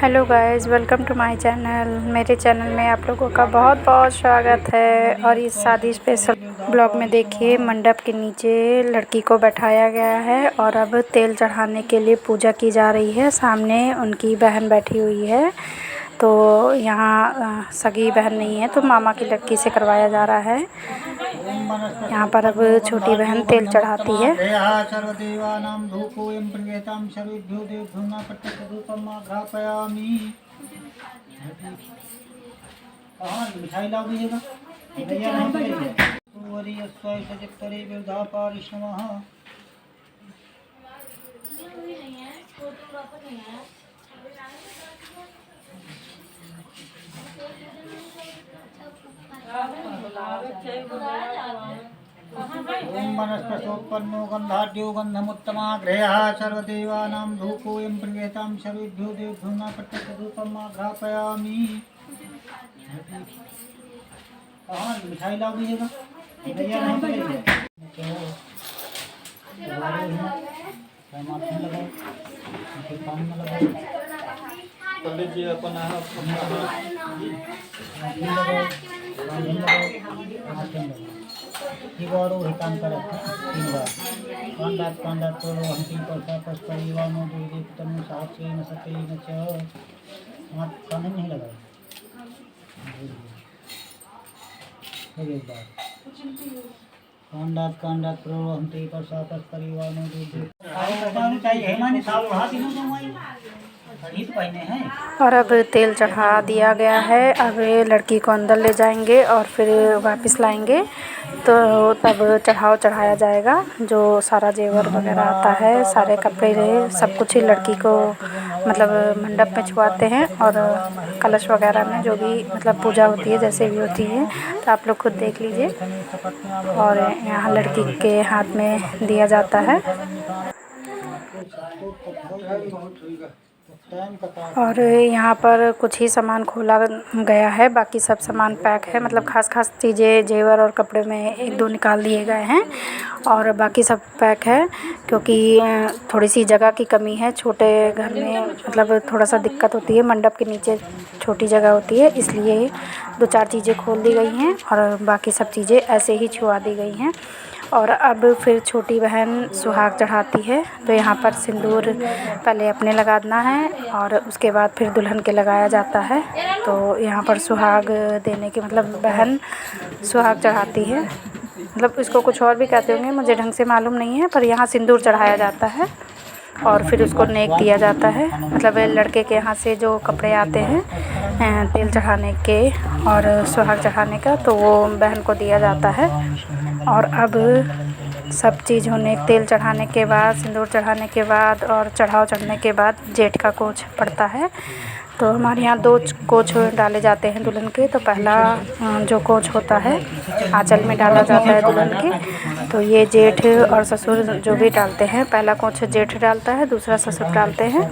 Hello guys, welcome to my channel. मेरे channel में आप लोगों का बहुत बहुत स्वागत है। और इस शादी स्पेशल ब्लॉग में देखिए, मंडप के नीचे लड़की को बैठाया गया है और अब तेल चढ़ाने के लिए पूजा की जा रही है। सामने उनकी बहन बैठी हुई है। तो यहाँ सगी बहन नहीं है, तो मामा की लड़की से करवाया जा रहा है। यहाँ पर अब छोटी बहन तेल चढ़ाती है। मिठाई लाओ दीजिएगा। ओम वनस्पतोत्पन्नो गन्धाढ्यो गन्धमुत्तमाग्रयः सर्वदेवानां धूपोऽयं प्रणीयतां सर्वेभ्यो देवेभ्यो न प्रत्यक्षधूपम् आघ्रापयामि। मिठाई लाओ दीजिएगा। पंडित जी अपन हितान कर तीन बार कांडात कांडात तोड़ो हंसी परसा पस परिवानो दुर्दीप्तम साक्षी न सते न च हाथ कान नहीं लगाए। एक बार कांडात कांडात तोड़ो हंसी परसा पस परिवानो दुर्दीप्तम चाहिए हेमानी साल हाथ इन जमाई और अब तेल चढ़ा दिया गया है। अब लड़की को अंदर ले जाएंगे और फिर वापस लाएंगे, तो तब चढ़ाया जाएगा। जो सारा जेवर वगैरह आता है, सारे कपड़े सब कुछ ही लड़की को मतलब मंडप में छुआते हैं। और कलश वगैरह में जो भी मतलब पूजा होती है, जैसे भी होती है, तो आप लोग खुद देख लीजिए। और यहाँ लड़की के हाथ में दिया जाता है। और यहाँ पर कुछ ही सामान खोला गया है, बाकी सब सामान पैक है। मतलब खास चीज़ें जेवर और कपड़े में एक दो निकाल दिए गए हैं और बाकी सब पैक है। क्योंकि थोड़ी सी जगह की कमी है, छोटे घर में मतलब थोड़ा सा दिक्कत होती है। मंडप के नीचे छोटी जगह होती है, इसलिए दो चार चीज़ें खोल दी गई हैं और बाकी सब चीज़ें ऐसे ही छुआ दी गई हैं। और अब फिर छोटी बहन सुहाग चढ़ाती है। तो यहाँ पर सिंदूर पहले अपने लगाना है और उसके बाद फिर दुल्हन के लगाया जाता है। तो यहाँ पर सुहाग देने की मतलब बहन सुहाग चढ़ाती है। मतलब इसको कुछ और भी कहते होंगे, मुझे ढंग से मालूम नहीं है, पर यहाँ सिंदूर चढ़ाया जाता है और फिर उसको नेक दिया जाता है। मतलब लड़के के यहाँ से जो कपड़े आते हैं तेल चढ़ाने के और सुहाग चढ़ाने का, तो वो बहन को दिया जाता है। और अब सब चीज़ होने, तेल चढ़ाने के बाद, सिंदूर चढ़ाने के बाद और चढ़ाव चढ़ने के बाद जेठ का कोच पड़ता है। तो हमारे यहाँ दो कोच डाले जाते हैं दुल्हन के। तो पहला जो कोच होता है आंचल में डाला जाता है दुल्हन के। तो ये जेठ और ससुर जो भी डालते हैं, पहला कोच जेठ डालता है, दूसरा ससुर डालते हैं।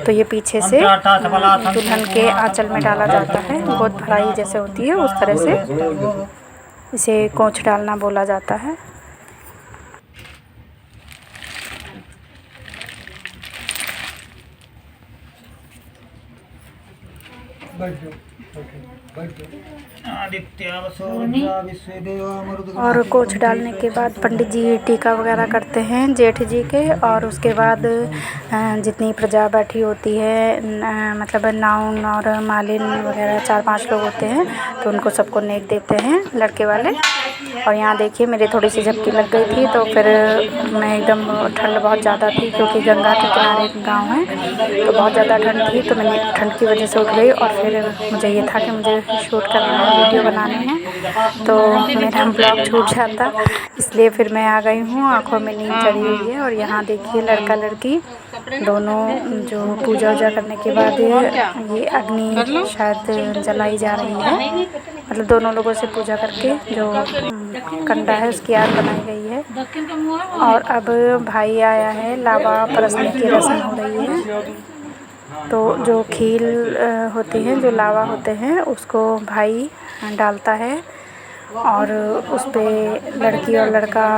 तो ये पीछे से दुल्हन के आंचल में डाला जाता है। गोद भराई जैसे होती है, उस तरह से इसे कोच डालना बोला जाता है। और कोच डालने के बाद पंडित जी टीका वगैरह करते हैं जेठ जी के। और उसके बाद जितनी प्रजा बैठी होती है, मतलब नाउन और मालिन वगैरह 4-5 लोग होते हैं, तो उनको सबको नेक देते हैं लड़के वाले। और यहाँ देखिए मेरी थोड़ी सी झपकी लग गई थी, तो फिर मैं एकदम ठंड बहुत ज़्यादा थी क्योंकि गंगा के किनारे एक गाँव है, तो बहुत ज़्यादा ठंड थी। तो मैंने ठंड की वजह से उठ गई और फिर मुझे ये था कि मुझे शूट करना है, वीडियो बनाने हैं, तो मेरा ब्लॉग छूट जाता, इसलिए फिर मैं आ गई हूँ। आँखों में नींद चढ़ी हुई है। और यहाँ देखिए लड़का लड़की दोनों जो पूजा वूजा करने के बाद ये अग्नि शायद जलाई जा रही है। मतलब दोनों लोगों से पूजा करके जो कंडा है उसकी आग बनाई गई है। और अब भाई आया है, लावा परसने की रस्म हो रही है। तो जो खील होती हैं, जो लावा होते हैं, उसको भाई डालता है और उस पे लड़की और लड़का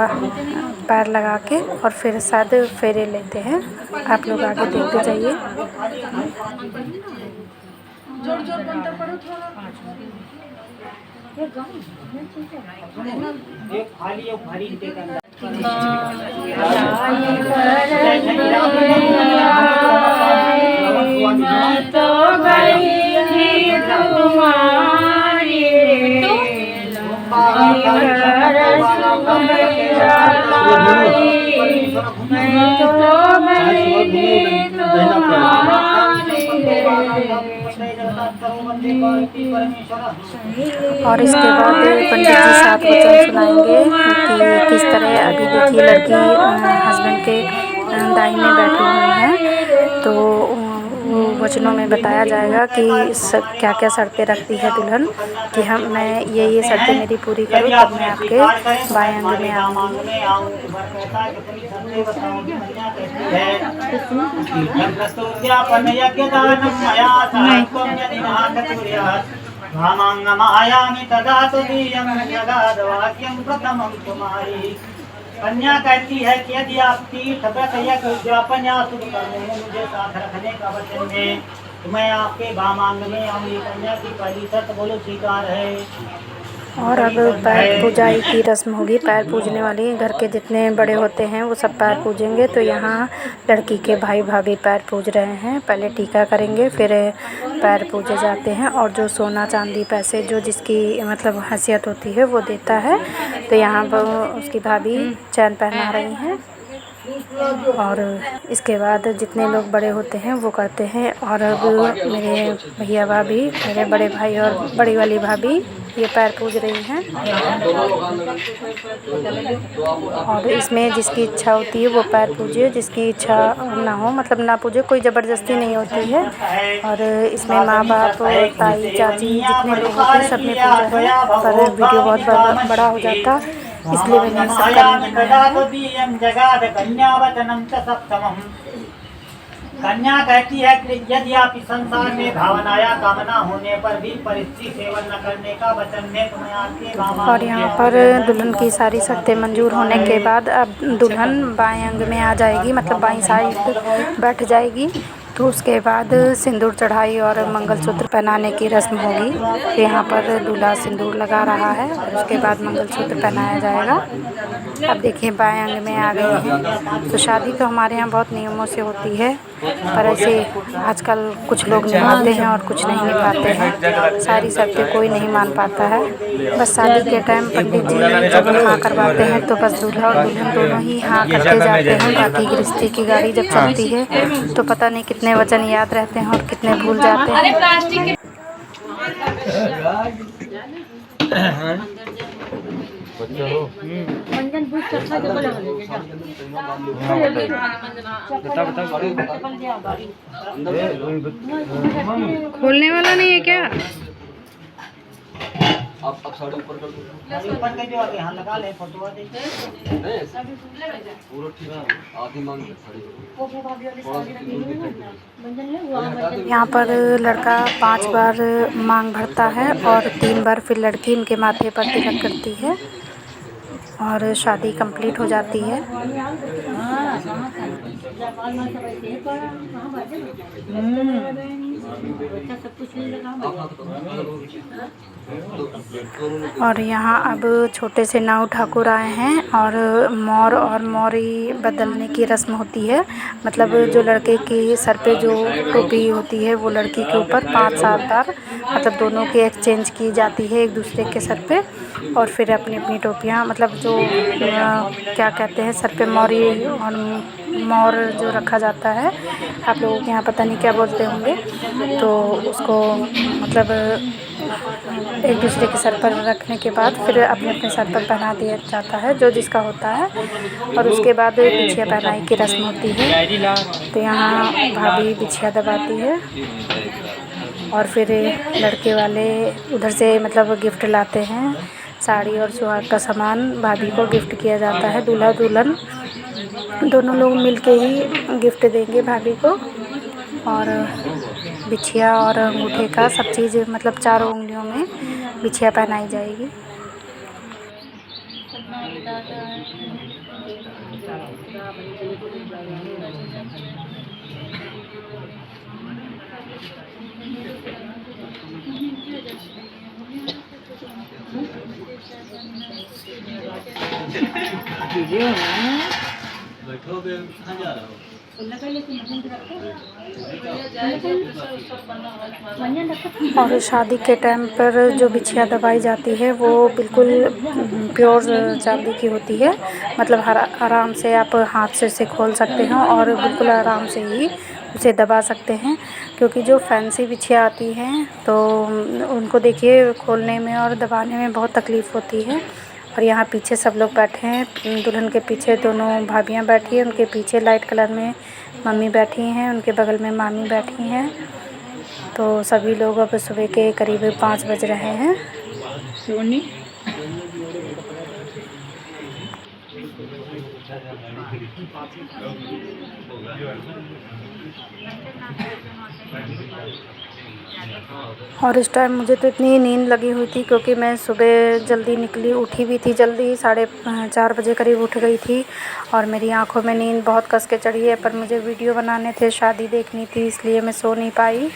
पैर लगा के और फिर शायद फेरे लेते हैं। आप लोग आगे देखते जाइए। और इसके बाद पंडित जी 7 वचन सुनाएंगे कि किस तरह अभी देखिए लड़की हस्बैंड के दाहिने बैठी हुई है, तो वो वचनों में बताया जाएगा कि क्या क्या शर्तें रखती है दुल्हन कि मैं ये शर्तें मेरी पूरी करूँ तब मैं आपके बाएं अंग में आऊँगी। कन्या कहती है कि यदि आप तीर्थ व्रत यज्ञ उद्यापन या शुभ कर्मों में मुझे साथ रखने का वचन दें तो मैं आपके वामांग में आऊंगी। कन्या की पहली शर्त बोलो स्वीकार है। और अब पैर पूजाई की रस्म होगी। पैर पूजने वाली घर के जितने बड़े होते हैं वो सब पैर पूजेंगे। तो यहाँ लड़की के भाई भाभी पैर पूज रहे हैं। पहले टीका करेंगे, फिर पैर पूजे जाते हैं और जो सोना चांदी पैसे जो जिसकी मतलब हैसियत होती है वो देता है। तो यहाँ पर उसकी भाभी चैन पहना रही हैं और इसके बाद जितने लोग बड़े होते हैं वो करते हैं। और अब मेरे भैया भाभी, मेरे बड़े भाई और बड़ी वाली भाभी ये पैर पूज रही हैं। और इसमें जिसकी इच्छा होती है वो पैर पूजे, जिसकी इच्छा ना हो मतलब ना पूजे, कोई ज़बरदस्ती नहीं होती है। और इसमें माँ बाप, ताई, चाची जितने लोग होते हैं सब ने पूजा है, पर वीडियो बहुत बड़ा हो जाता इसलिए मैंने सब करना। कन्या कहती है कि यदि आप इस संसार में भावना या कामना होने पर भी परिस्थिति सेवन न करने का वचन दें तो मैं आपके और यहाँ पर दुल्हन की सारी शर्तें मंजूर होने के बाद अब दुल्हन बाएं अंग में आ जाएगी, मतलब बाईं साइड बैठ जाएगी। तो उसके बाद सिंदूर चढ़ाई और मंगलसूत्र पहनाने की रस्म होगी। तो यहाँ पर दूल्हा सिंदूर लगा रहा है और उसके बाद मंगलसूत्र पहनाया जाएगा। अब देखिए बाएं अंग में आ गए हैं। तो शादी तो हमारे यहाँ बहुत नियमों से होती है, पर ऐसे आजकल कुछ लोग निभाते हैं और कुछ नहीं निभाते हैं। सारी शर्तें कोई नहीं मान पाता है। बस शादी के टाइम पंडित जी जब हाँ करवाते हैं तो बस दूल्हा और दुल्हन दोनों ही हाँ करके जाते हैं। बाकी गृहस्थी की गाड़ी जब चलती है तो पता नहीं कितने वचन याद रहते हैं और कितने भूल जाते हैं। खोलने वाला नहीं है क्या? आप साड़ी ऊपर कर दो। ऊपर के जो आगे यहाँ लगा ले फोटो दे। पूरा ठीक है, आधी मांग ले साड़ी। यहाँ पर लड़का 5 बार मांग भरता है और 3 बार फिर लड़की इनके माथे पर तिलक करती है और शादी कंप्लीट हो जाती है। और यहाँ अब छोटे से नाऊ ठाकुर आए हैं और मोर और मोरी बदलने की रस्म होती है। मतलब जो लड़के के सर पे जो टोपी होती है वो लड़की के ऊपर 5-7 बार मतलब दोनों की एक्सचेंज की जाती है एक दूसरे के सर पे। और फिर अपनी अपनी टोपियाँ मतलब जो क्या कहते हैं सर पे मोरी और मोर जो रखा जाता है, आप लोगों के यहाँ पता नहीं क्या बोलते होंगे, तो उसको मतलब एक दूसरे के सर पर रखने के बाद फिर अपने अपने सर पर पहना दिया जाता है जो जिसका होता है। और उसके बाद बिछिया पहनाई की रस्म होती है। तो यहाँ भाभी बिछिया दबाती है और फिर लड़के वाले उधर से मतलब गिफ्ट लाते हैं। साड़ी और सुहाग का सामान भाभी को गिफ्ट किया जाता है। दूल्हा दुल्हन दोनों लोग मिलके ही गिफ्ट देंगे भाभी को। और बिछिया और अंगूठे का सब चीज़ मतलब 4 उंगलियों में बिछिया पहनाई जाएगी। बैठोगे कहाँ जा रहे हो? और शादी के टाइम पर जो बिछिया दबाई जाती है वो बिल्कुल प्योर चांदी की होती है। मतलब हर आराम से आप हाथ से उसे खोल सकते हैं और बिल्कुल आराम से ही उसे दबा सकते हैं, क्योंकि जो फैंसी बिछिया आती हैं तो उनको देखिए खोलने में और दबाने में बहुत तकलीफ़ होती है। और यहाँ पीछे सब लोग बैठे हैं, दुल्हन के पीछे दोनों भाभियाँ बैठी हैं, उनके पीछे लाइट कलर में मम्मी बैठी हैं, उनके बगल में मामी बैठी हैं। तो सभी लोग अब सुबह के करीब 5 बज रहे हैं। सोनी और इस टाइम मुझे तो इतनी नींद लगी हुई थी, क्योंकि मैं सुबह जल्दी निकली, उठी भी थी जल्दी, 4:30 बजे करीब उठ गई थी। और मेरी आंखों में नींद बहुत कस के चढ़ी है, पर मुझे वीडियो बनाने थे, शादी देखनी थी, इसलिए मैं सो नहीं पाई।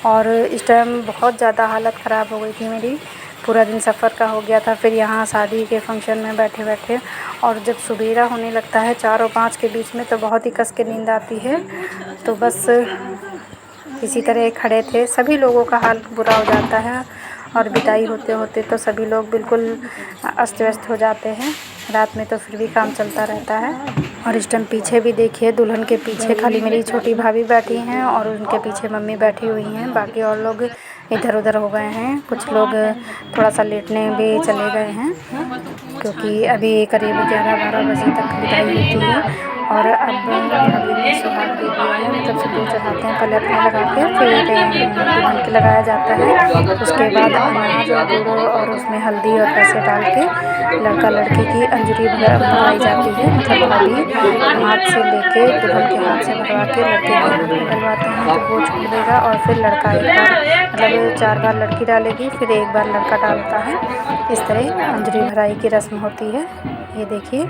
और इस टाइम बहुत ज़्यादा हालत ख़राब हो गई थी मेरी, पूरा दिन सफ़र का हो गया था, फिर यहाँ शादी के फंक्शन में बैठे बैठे। और जब सुबेरा होने लगता है 4 और 5 के बीच में तो बहुत ही कस के नींद आती है। तो बस इसी तरह खड़े थे, सभी लोगों का हाल बुरा हो जाता है। और विदाई होते होते तो सभी लोग बिल्कुल अस्त व्यस्त हो जाते हैं। रात में तो फिर भी काम चलता रहता है। और इस टाइम पीछे भी देखिए, दुल्हन के पीछे खाली मेरी छोटी भाभी बैठी हैं और उनके पीछे मम्मी बैठी हुई हैं, बाकी और लोग इधर उधर हो गए हैं। कुछ लोग थोड़ा सा लेटने भी चले गए हैं, क्योंकि अभी करीब 11-12 बजे तक विदाई होती है। और अब अभी में सुहाग दे दिया है, मतलब सिंदूर चढ़ाते हैं पहले अपने लगा के, फिर दुल्हन के लगाया जाता है। उसके बाद अनाज और गुड़ और उसमें हल्दी और पैसे डाल के लड़का लड़की की अंजलि भरवाई जाती है। मतलब भाभी हाथ से लेके दुल्हन के हाथ से भरवा के लड़के के हाथ में डलवाते हैं, तो वो छोड़ देगा। और फिर लड़का एक बार, मतलब 4 बार लड़की डालेगी, फिर एक बार लड़का डालता है। इस तरह अंजलि भराई की रस्म होती है। ये देखिए,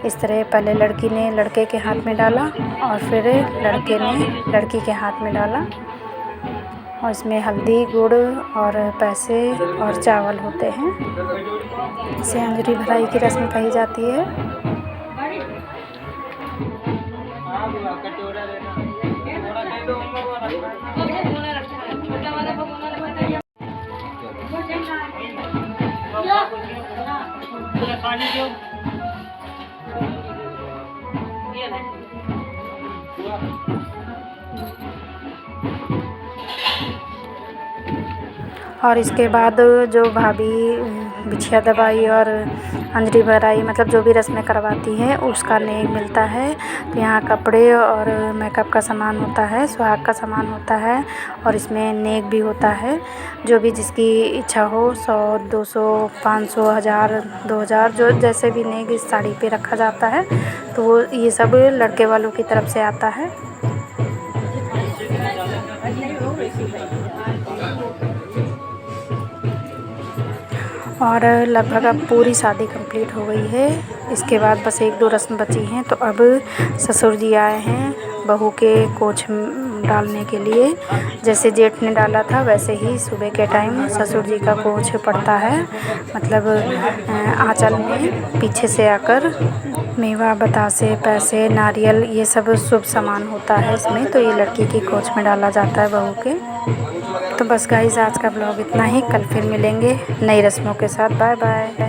इस तरह पहले लड़की ने लड़के के हाथ में डाला और फिर लड़के ने लड़की के हाथ में डाला। और इसमें हल्दी, गुड़ और पैसे और चावल होते हैं। इसे अंजलि भराई की रस्म कही जाती है। और इसके बाद जो भाभी बिछिया दबाई और अंजलि भराई, मतलब जो भी रस्में करवाती हैं, उसका नेग मिलता है। तो यहाँ कपड़े और मेकअप का सामान होता है, सुहाग का सामान होता है, और इसमें नेग भी होता है। जो भी जिसकी इच्छा हो, 100, 200, 500, 1000, 2000, जो जैसे भी नेग इस साड़ी पे रखा जाता है, तो वो ये सब लड़के वालों की तरफ से आता है। और लगभग अब पूरी शादी कंप्लीट हो गई है। इसके बाद बस 1-2 रस्म बची हैं। तो अब ससुर जी आए हैं बहू के कोच डालने के लिए। जैसे जेठ ने डाला था, वैसे ही सुबह के टाइम ससुर जी का कोच पड़ता है। मतलब आंचल में पीछे से आकर मेवा, बतासे, पैसे, नारियल, ये सब शुभ सामान होता है इसमें। तो ये लड़की की कोच में डाला जाता है बहू के। तो बस गाइस, आज का ब्लॉग इतना ही। कल फिर मिलेंगे नई रस्मों के साथ। Bye bye.